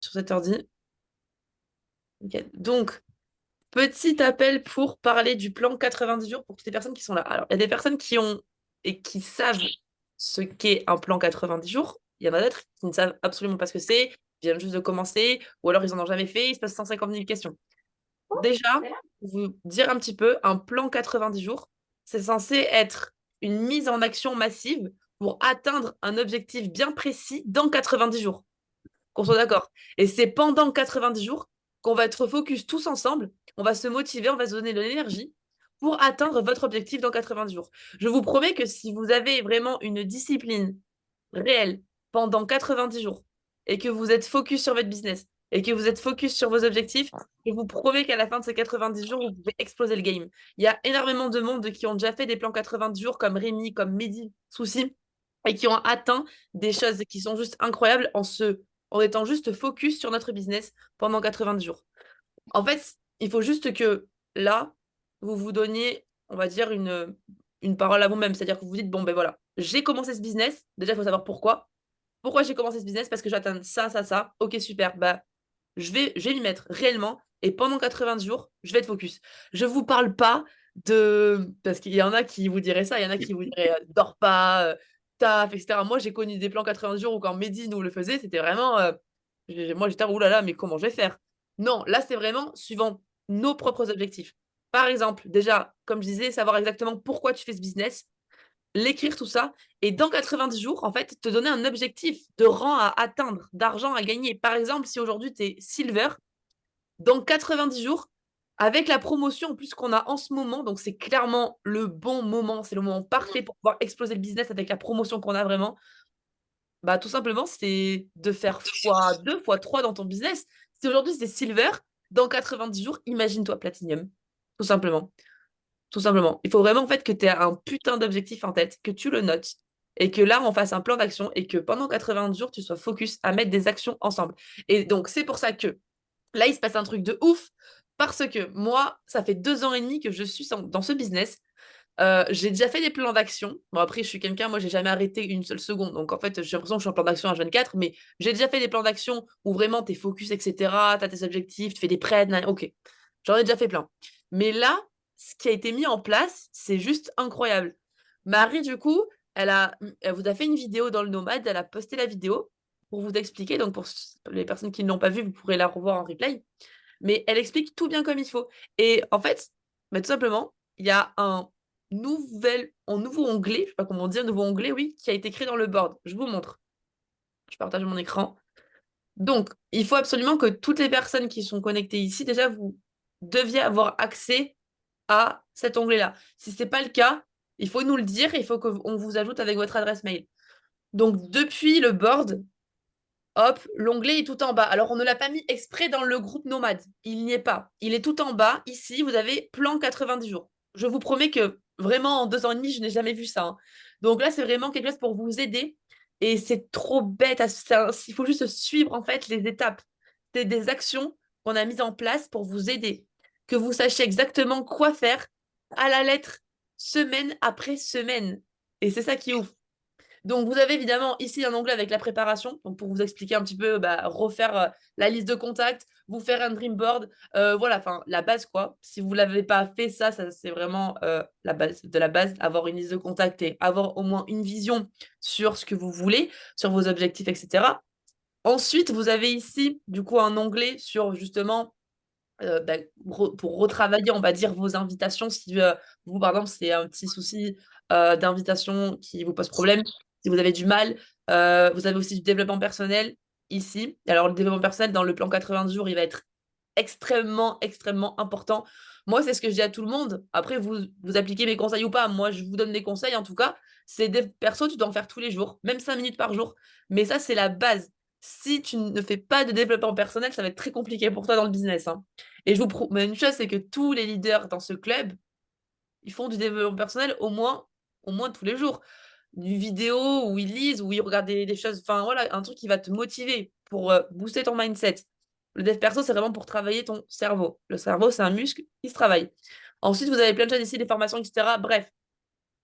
sur cet ordi. Nickel. Donc, petit appel pour parler du plan 90 jours pour toutes les personnes qui sont là. Alors, il y a des personnes qui ont et qui savent ce qu'est un plan 90 jours. Il y en a d'autres qui ne savent absolument pas ce que c'est, ils viennent juste de commencer, ou alors ils en ont jamais fait, ils se posent 150 000 questions. Déjà, pour vous dire un petit peu, un plan 90 jours, c'est censé être une mise en action massive pour atteindre un objectif bien précis dans 90 jours. Qu'on soit d'accord. Et c'est pendant 90 jours qu'on va être focus tous ensemble, on va se motiver, on va se donner de l'énergie pour atteindre votre objectif dans 90 jours. Je vous promets que si vous avez vraiment une discipline réelle pendant 90 jours et que vous êtes focus sur votre business et que vous êtes focus sur vos objectifs, je vous promets qu'à la fin de ces 90 jours, vous pouvez exploser le game. Il y a énormément de monde qui ont déjà fait des plans 90 jours comme Rémi, comme Mehdi, Souci, et qui ont atteint des choses qui sont juste incroyables en étant juste focus sur notre business pendant 90 jours. En fait, il faut juste que là, vous vous donniez, on va dire, une parole à vous-même. C'est-à-dire que vous vous dites, bon, ben voilà, j'ai commencé ce business. Déjà, il faut savoir pourquoi. Pourquoi j'ai commencé ce business? Parce que j'atteins ça, ça, ça. Ok, super. Bah, je vais m'y mettre réellement. Et pendant 90 jours, je vais être focus. Je ne vous parle pas de... Parce qu'il y en a qui vous diraient ça. Il y en a qui vous diraient, dors pas, taf, etc. Moi, j'ai connu des plans 90 jours où quand Mehdi nous le faisait, c'était vraiment... moi, j'étais, oulala, mais comment je vais faire? Non, là, c'est vraiment suivant nos propres objectifs. Par exemple, déjà, comme je disais, savoir exactement pourquoi tu fais ce business, l'écrire tout ça, et dans 90 jours, en fait, te donner un objectif de rang à atteindre, d'argent à gagner. Par exemple, si aujourd'hui tu es silver, dans 90 jours, avec la promotion en plus qu'on a en ce moment, donc c'est clairement le bon moment, c'est le moment parfait pour pouvoir exploser le business avec la promotion qu'on a vraiment, bah tout simplement, c'est de faire x2, x3 dans ton business. Si aujourd'hui c'est silver, dans 90 jours, imagine-toi platinum. Tout simplement. Tout simplement. Il faut vraiment en fait que tu aies un putain d'objectif en tête, que tu le notes et que là on fasse un plan d'action et que pendant 90 jours tu sois focus à mettre des actions ensemble. Et donc c'est pour ça que là il se passe un truc de ouf parce que moi ça fait 2 ans et demi que je suis dans ce business. J'ai déjà fait des plans d'action. Bon, après, je suis quelqu'un, moi, j'ai jamais arrêté une seule seconde. Donc, en fait, j'ai l'impression que je suis en plan d'action à 24, mais j'ai déjà fait des plans d'action où vraiment tu es focus, etc. Tu as tes objectifs, tu fais des prêts. Ok, j'en ai déjà fait plein. Mais là, ce qui a été mis en place, c'est juste incroyable. Marie, du coup, elle vous a fait une vidéo dans le Nomade, elle a posté la vidéo pour vous expliquer. Donc, pour les personnes qui ne l'ont pas vue, vous pourrez la revoir en replay. Mais elle explique tout bien comme il faut. Et en fait, bah, tout simplement, il y a un nouveau onglet, je sais pas comment dire, un nouveau onglet, oui, qui a été créé dans le board. Je vous montre. Je partage mon écran. Donc, il faut absolument que toutes les personnes qui sont connectées ici, déjà, vous deviez avoir accès à cet onglet-là. Si ce n'est pas le cas, il faut nous le dire et il faut qu'on vous ajoute avec votre adresse mail. Donc, depuis le board, hop, l'onglet est tout en bas. Alors, on ne l'a pas mis exprès dans le groupe Nomade. Il n'y est pas. Il est tout en bas. Ici, vous avez plan 90 jours. Je vous promets que vraiment, en 2 ans et demi, je n'ai jamais vu ça, hein. Donc là, c'est vraiment quelque chose pour vous aider. Et c'est trop bête. Il faut juste suivre, en fait, les étapes. C'est des actions qu'on a mises en place pour vous aider. Que vous sachiez exactement quoi faire à la lettre, semaine après semaine. Et c'est ça qui est ouf. Donc, vous avez évidemment ici un onglet avec la préparation, donc pour vous expliquer un petit peu, bah, refaire la liste de contacts, vous faire un dream board, voilà, enfin, la base, quoi. Si vous ne l'avez pas fait, ça c'est vraiment la base de la base, avoir une liste de contacts et avoir au moins une vision sur ce que vous voulez, sur vos objectifs, etc. Ensuite, vous avez ici, du coup, un onglet sur justement bah, pour retravailler, on va dire, vos invitations. Si vous, par exemple, c'est un petit souci d'invitation qui vous pose problème, si vous avez du mal, vous avez aussi du développement personnel ici. Alors, le développement personnel, dans le plan 90 jours, il va être extrêmement, extrêmement important. Moi, c'est ce que je dis à tout le monde. Après, vous appliquez mes conseils ou pas. Moi, je vous donne des conseils, en tout cas. C'est des persos, tu dois en faire tous les jours, même 5 minutes par jour. Mais ça, c'est la base. Si tu ne fais pas de développement personnel, ça va être très compliqué pour toi dans le business, hein. Et je vous promets une chose, c'est que tous les leaders dans ce club, ils font du développement personnel au moins tous les jours. Du vidéo où ils lisent, où ils regardent des choses, enfin voilà, un truc qui va te motiver pour booster ton mindset. Le dev perso, c'est vraiment pour travailler ton cerveau. Le cerveau, c'est un muscle qui se travaille. Ensuite, vous avez plein de choses ici, des formations, etc. Bref,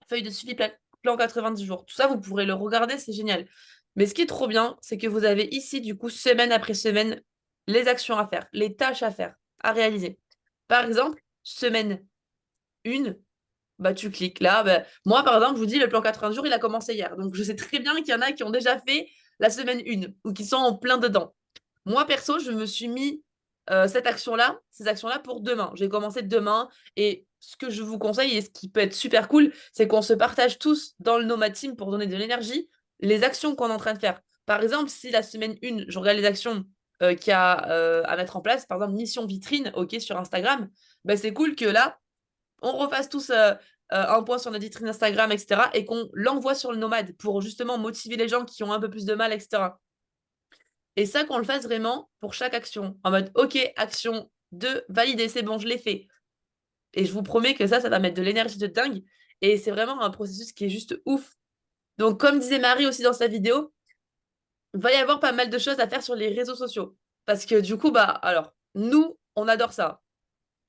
feuille de suivi, plan 90 jours. Tout ça, vous pourrez le regarder, c'est génial. Mais ce qui est trop bien, c'est que vous avez ici, du coup, semaine après semaine, les actions à faire, les tâches à faire, à réaliser. Par exemple, semaine 1, bah, tu cliques là. Bah, moi, par exemple, je vous dis, le plan 80 jours, il a commencé hier. Donc, je sais très bien qu'il y en a qui ont déjà fait la semaine 1 ou qui sont en plein dedans. Moi, perso, je me suis mis ces actions-là pour demain. J'ai commencé demain et ce que je vous conseille et ce qui peut être super cool, c'est qu'on se partage tous dans le Nomad Team pour donner de l'énergie les actions qu'on est en train de faire. Par exemple, si la semaine 1, je regarde les actions qu'il y a à mettre en place, par exemple, mission vitrine, ok, sur Instagram, ben, c'est cool que là, on refasse tous un point sur notre vitrine Instagram, etc. et qu'on l'envoie sur le Nomade pour justement motiver les gens qui ont un peu plus de mal, etc. Et ça, qu'on le fasse vraiment pour chaque action. En mode, OK, action 2, validé, c'est bon, je l'ai fait. Et je vous promets que ça va mettre de l'énergie de dingue. Et c'est vraiment un processus qui est juste ouf. Donc, comme disait Marie aussi dans sa vidéo, il va y avoir pas mal de choses à faire sur les réseaux sociaux. Parce que du coup, bah, alors, nous, on adore ça.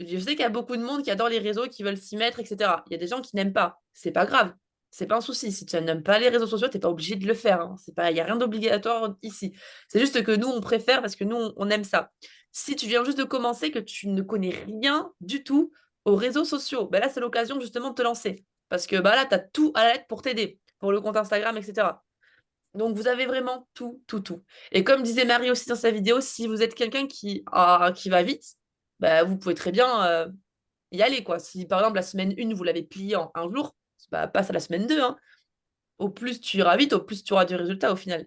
Je sais qu'il y a beaucoup de monde qui adore les réseaux, qui veulent s'y mettre, etc. Il y a des gens qui n'aiment pas. C'est pas grave. C'est pas un souci. Si tu n'aimes pas les réseaux sociaux, t'es pas obligé de le faire, hein. C'est pas, il y a rien d'obligatoire ici. C'est juste que nous, on préfère parce que nous, on aime ça. Si tu viens juste de commencer, que tu ne connais rien du tout aux réseaux sociaux, ben là, c'est l'occasion justement de te lancer. Parce que bah là, tu as tout à la lettre pour t'aider, pour le compte Instagram, etc. Donc, vous avez vraiment tout, tout, tout. Et comme disait Marie aussi dans sa vidéo, si vous êtes quelqu'un qui va vite, bah, vous pouvez très bien y aller, quoi. Si, par exemple, la semaine 1, vous l'avez pliée en un jour, bah, passe à la semaine 2, hein. Au plus tu iras vite, au plus tu auras du résultat au final.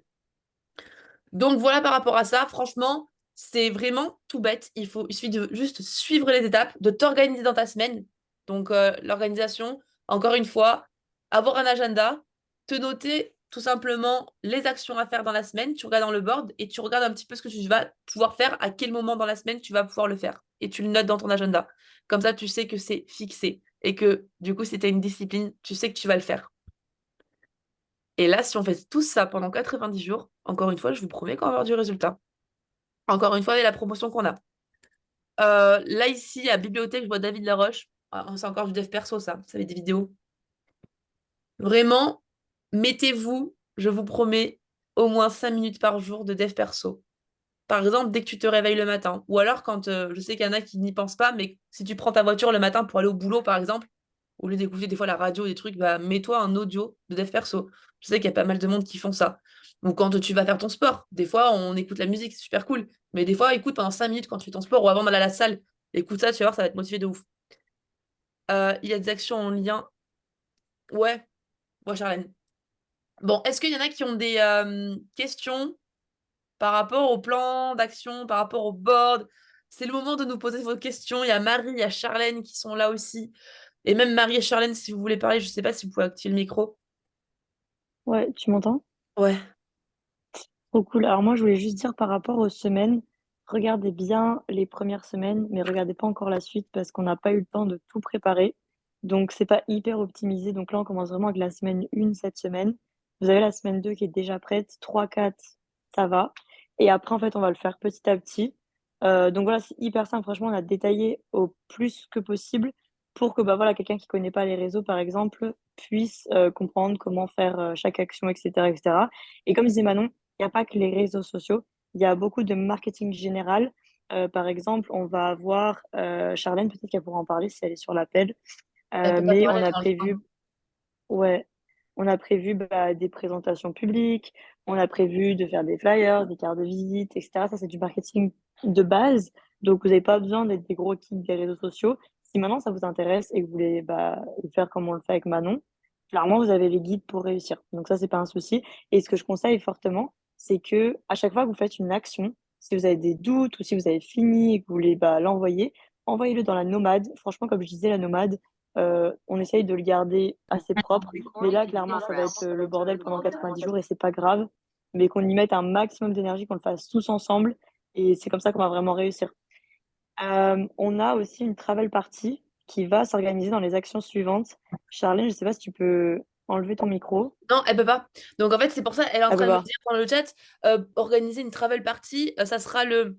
Donc, voilà par rapport à ça. Franchement, c'est vraiment tout bête. Il suffit de juste suivre les étapes, de t'organiser dans ta semaine. Donc, l'organisation, encore une fois, avoir un agenda, te noter tout simplement les actions à faire dans la semaine. Tu regardes dans le board et tu regardes un petit peu ce que tu vas pouvoir faire, à quel moment dans la semaine tu vas pouvoir le faire. Et tu le notes dans ton agenda. Comme ça, tu sais que c'est fixé. Et que du coup, si tu as une discipline, tu sais que tu vas le faire. Et là, si on fait tout ça pendant 90 jours, encore une fois, je vous promets qu'on va avoir du résultat. Encore une fois, avec la promotion qu'on a. Là, ici, à Bibliothèque, je vois David Laroche. Ah, c'est encore du dev perso, ça. Ça fait des vidéos. Vraiment, mettez-vous, je vous promets, au moins 5 minutes par jour de dev perso. Par exemple, dès que tu te réveilles le matin. Ou alors quand, je sais qu'il y en a qui n'y pensent pas, mais si tu prends ta voiture le matin pour aller au boulot, par exemple, au lieu d'écouter des fois la radio, des trucs, bah, mets-toi un audio de dev perso. Je sais qu'il y a pas mal de monde qui font ça. Ou quand tu vas faire ton sport, des fois on écoute la musique, c'est super cool. Mais des fois, écoute pendant 5 minutes quand tu fais ton sport ou avant d'aller à la salle, écoute ça, tu vas voir, ça va te motiver de ouf. Il y a des actions en lien. Ouais, moi Charlène. Bon, est-ce qu'il y en a qui ont des questions par rapport au plan d'action, par rapport au board? C'est le moment de nous poser vos questions. Il y a Marie, il y a Charlène qui sont là aussi. Et même Marie et Charlène, si vous voulez parler, je ne sais pas si vous pouvez activer le micro. Ouais, tu m'entends? Ouais. Trop cool. Alors moi, je voulais juste dire par rapport aux semaines, regardez bien les premières semaines, mais regardez pas encore la suite parce qu'on n'a pas eu le temps de tout préparer. Donc c'est pas hyper optimisé. Donc là, on commence vraiment avec la semaine 1 cette semaine. Vous avez la semaine 2 qui est déjà prête. 3, 4, ça va. Et après, en fait, on va le faire petit à petit. Donc voilà, c'est hyper simple. Franchement, on a détaillé au plus que possible pour que bah voilà, quelqu'un qui connaît pas les réseaux, par exemple, puisse comprendre comment faire chaque action, etc., etc. Et cetera. Et comme disait Manon, il n'y a pas que les réseaux sociaux, il y a beaucoup de marketing général. Par exemple, on va avoir Charlène, peut-être qu'elle pourra en parler si elle est sur l'appel. Elle peut pas Mais parler, on elle a est dans le train. prévu, ouais, on a prévu bah, des présentations publiques, on a prévu de faire des flyers, des cartes de visite, etc. Ça, c'est du marketing de base. Donc, vous n'avez pas besoin d'être des gros kicks des réseaux sociaux. Si maintenant ça vous intéresse et que vous voulez bah, le faire comme on le fait avec Manon, clairement, vous avez les guides pour réussir. Donc, ça, c'est pas un souci. Et ce que je conseille fortement, c'est que à chaque fois que vous faites une action, si vous avez des doutes ou si vous avez fini et que vous voulez bah, l'envoyer, envoyez-le dans la nomade. Franchement, comme je disais, la nomade, on essaye de le garder assez propre. Mais là, clairement, ça va être le bordel pendant 90 jours et c'est pas grave. Mais qu'on y mette un maximum d'énergie, qu'on le fasse tous ensemble. Et c'est comme ça qu'on va vraiment réussir. On a aussi une travel party qui va s'organiser dans les actions suivantes. Charlène, je sais pas si tu peux enlever ton micro. Non, elle peut pas. Donc en fait, c'est pour ça, elle est en Elle peut train de me pas. dire dans le chat, organiser une travel party, ça sera le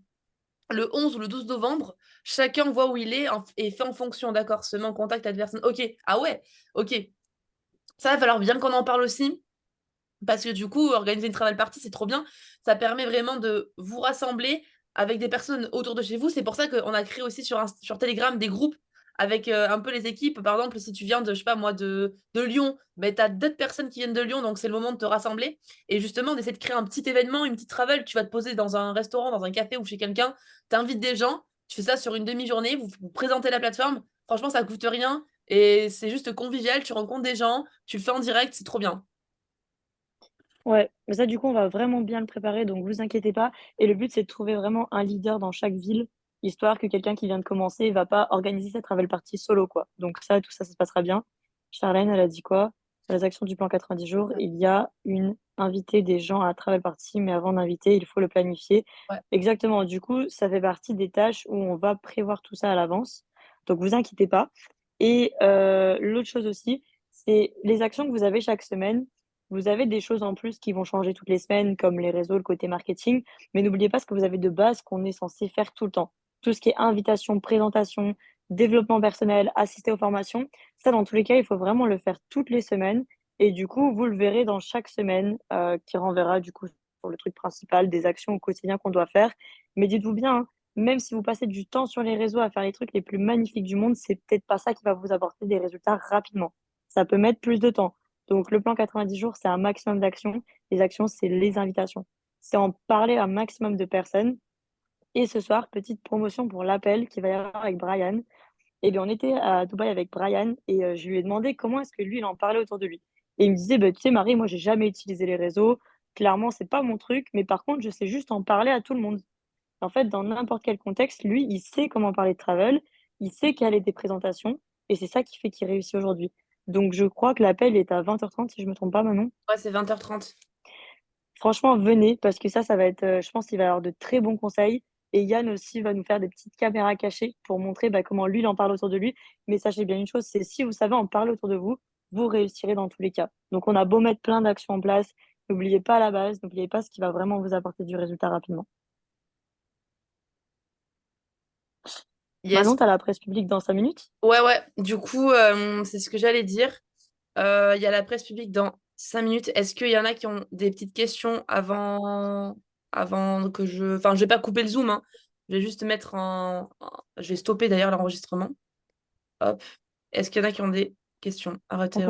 11 ou le 12 novembre. Chacun voit où il est et fait en fonction, d'accord, se met en contact avec la personne. Ok, ah ouais, ok. Ça va falloir bien qu'on en parle aussi. Parce que du coup, organiser une travel party, c'est trop bien. Ça permet vraiment de vous rassembler. avec des personnes autour de chez vous. C'est pour ça qu'on a créé aussi sur Telegram des groupes avec un peu les équipes. Par exemple, si tu viens de, je sais pas moi, de Lyon, ben, tu as d'autres personnes qui viennent de Lyon, donc c'est le moment de te rassembler. Et justement, d'essayer de créer un petit événement, une petite travel. Tu vas te poser dans un restaurant, dans un café ou chez quelqu'un, tu invites des gens, tu fais ça sur une demi-journée, vous présentez la plateforme. Franchement, ça coûte rien et c'est juste convivial. Tu rencontres des gens, tu le fais en direct, c'est trop bien. Ouais, mais ça, du coup, on va vraiment bien le préparer, donc vous inquiétez pas. Et le but, c'est de trouver vraiment un leader dans chaque ville, histoire que quelqu'un qui vient de commencer va pas organiser sa travel party solo, quoi. Donc ça, tout ça, ça se passera bien. Charlène, elle a dit quoi? Sur les actions du plan 90 jours, il y a une inviter des gens à la travel party, mais avant d'inviter, il faut le planifier. Ouais. Exactement. Du coup, ça fait partie des tâches où on va prévoir tout ça à l'avance. Donc vous inquiétez pas. Et l'autre chose aussi, c'est les actions que vous avez chaque semaine. Vous avez des choses en plus qui vont changer toutes les semaines, comme les réseaux, le côté marketing, mais n'oubliez pas ce que vous avez de base qu'on est censé faire tout le temps. Tout ce qui est invitation, présentation, développement personnel, assister aux formations, ça, dans tous les cas, il faut vraiment le faire toutes les semaines. Et du coup, vous le verrez dans chaque semaine, qui renverra du coup sur le truc principal des actions au quotidien qu'on doit faire. Mais dites-vous bien, hein, même si vous passez du temps sur les réseaux à faire les trucs les plus magnifiques du monde, c'est peut-être pas ça qui va vous apporter des résultats rapidement. Ça peut mettre plus de temps. Donc, le plan 90 jours, c'est un maximum d'actions. Les actions, c'est les invitations. C'est en parler à un maximum de personnes. Et ce soir, petite promotion pour l'appel qui va y avoir avec Brian. Eh bien, on était à Dubaï avec Brian et je lui ai demandé comment est-ce que lui, il en parlait autour de lui. Et il me disait, bah, tu sais, Marie, moi, j'ai jamais utilisé les réseaux. Clairement, c'est pas mon truc, mais par contre, je sais juste en parler à tout le monde. En fait, dans n'importe quel contexte, lui, il sait comment parler de travel, il sait caler des présentations, et c'est ça qui fait qu'il réussit aujourd'hui. Donc, je crois que l'appel est à 20h30, si je me trompe pas, Manon. Ouais, c'est 20h30. Franchement, venez, parce que ça va être, je pense qu'il va y avoir de très bons conseils. Et Yann aussi va nous faire des petites caméras cachées pour montrer bah, comment lui, il en parle autour de lui. Mais sachez bien une chose, c'est si vous savez en parler autour de vous, vous réussirez dans tous les cas. Donc, on a beau mettre plein d'actions en place, n'oubliez pas la base, n'oubliez pas ce qui va vraiment vous apporter du résultat rapidement. Yes. Manon, tu as la presse publique dans 5 minutes? Ouais, ouais. Du coup, c'est ce que j'allais dire. Il y a la presse publique dans 5 minutes. Est-ce qu'il y en a qui ont des petites questions avant que je... Enfin, je vais pas couper le Zoom, hein. Je vais juste mettre Je vais stopper d'ailleurs l'enregistrement. Hop. Est-ce qu'il y en a qui ont des questions? On Arrêtez.